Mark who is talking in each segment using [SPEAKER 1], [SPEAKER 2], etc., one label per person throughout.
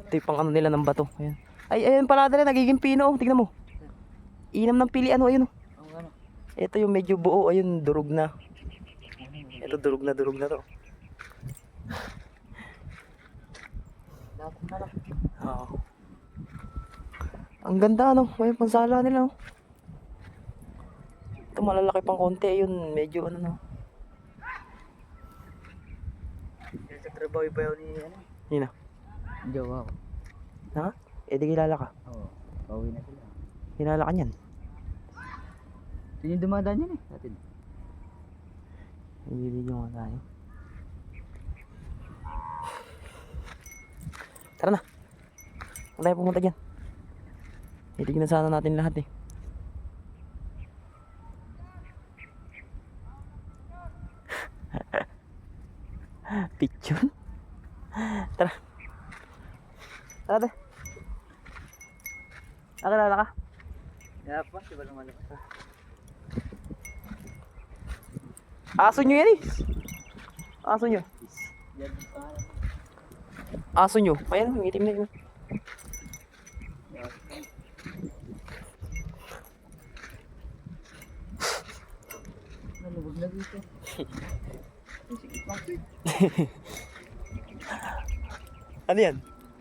[SPEAKER 1] Ito yung pang ano nila ng bato. Ayan. Ay, ayun pala dali, nagiging pino. Tingnan mo. Inam ng pili, ano, ayun. Ito yung medyo buo, ayun, durog na. Ito, durog na to. Oo. Ang ganda, ano, may pansala nila. Oh. Ito malalaki pang konti, ayun, medyo ano na.
[SPEAKER 2] Sa trabaho pa yun ni ano?
[SPEAKER 1] Yun na.
[SPEAKER 2] Jowa ko.
[SPEAKER 1] Ha? Eh di kilala ka.
[SPEAKER 2] Oo. Pauwi na sila.
[SPEAKER 1] Kilala ka niyan.
[SPEAKER 2] Ito yung dumadaan yan eh. Natin.
[SPEAKER 1] Ibibigyan mo tayo. Tara na. Huwag tayo pumunta dyan. Itignan sana natin lahat eh. Picture. Tara. Tara de. Nakilala ka?
[SPEAKER 2] Kaya pa, diba lumalabas?
[SPEAKER 1] Aso nyo yan eh. Aso nyo.
[SPEAKER 2] Yan pa.
[SPEAKER 1] Aso nyo. Ayan, ang itim na yun.
[SPEAKER 2] Nalubog na dito.
[SPEAKER 1] Ano yan?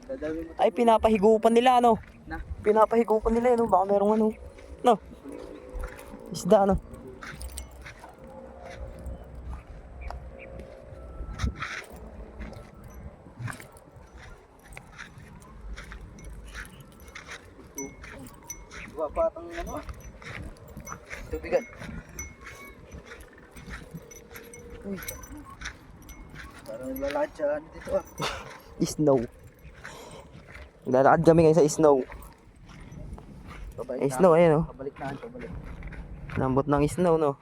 [SPEAKER 2] Dadawin mo.
[SPEAKER 1] Ay, pinapahigupan nila ano.
[SPEAKER 2] Na?
[SPEAKER 1] Pinapahigupan nila ano. Baka merong ano. No? Isda ano.
[SPEAKER 2] Batang ano? Tubigan. Uy. Parang naglalakad siya ano dito ah.
[SPEAKER 1] Snow. Naglalakad kami ngayon sa snow.
[SPEAKER 2] Pabalik
[SPEAKER 1] Ay, snow, ayan oh.
[SPEAKER 2] Pabalik na, pabalik.
[SPEAKER 1] Lambot ng snow, no?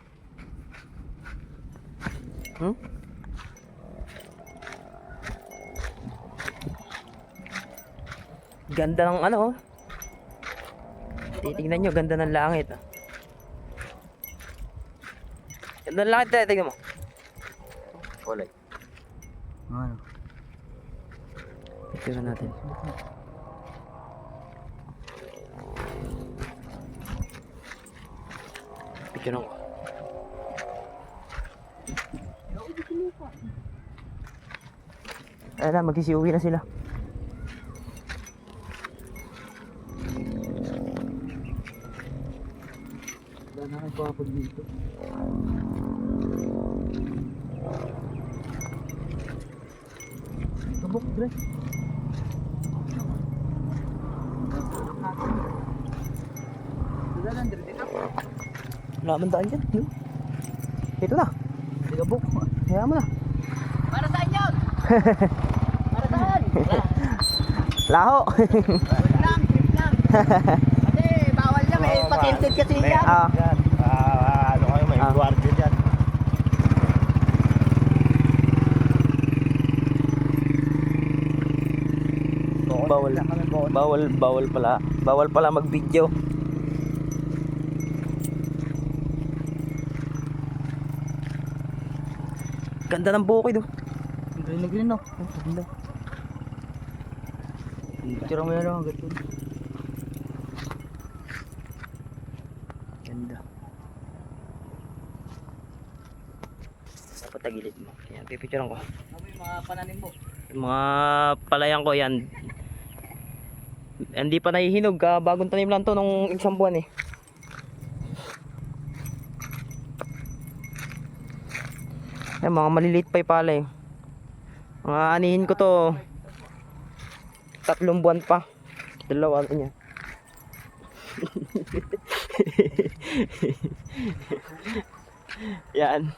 [SPEAKER 1] Ganda ng ano, oh. Titignan nyo, ganda ng langit. Oh. Ganda ng langit, tignan mo. Walay.
[SPEAKER 2] Ano?
[SPEAKER 1] Picture natin. Picture ko. Ayan na, magsisiuwi na sila.
[SPEAKER 2] Wala na kayo papag dito. Kabok, Dre. Wala lang, Dre. Dito.
[SPEAKER 1] Wala man daan dyan. Ito na.
[SPEAKER 2] Kabok.
[SPEAKER 1] Kaya mo na.
[SPEAKER 2] Para saan yun? Para saan?
[SPEAKER 1] Laho.
[SPEAKER 2] Trip lang. Kasi bawal niya, may patinted kasi yan.
[SPEAKER 1] Ah.
[SPEAKER 3] Ano kayo, may guardia dyan. Bawal pala mag-video.
[SPEAKER 1] Ganda ng bukid oh.
[SPEAKER 2] Green na green, no?
[SPEAKER 1] Ganda.
[SPEAKER 2] Picture mo yan lang hanggang dun.
[SPEAKER 1] Ganda. Dapat tagilid mo. Yan, pipicturean ko.
[SPEAKER 2] Ano yung mga pananim mo?
[SPEAKER 1] Yung mga palayan ko yan. Hindi pa nahihinog. Bagong tanim lang to nung isang buwan eh. Yan, mga maliliit pa yung palay. Mga anihin ko to 3 buwan pa. 2 ano niya. Yan.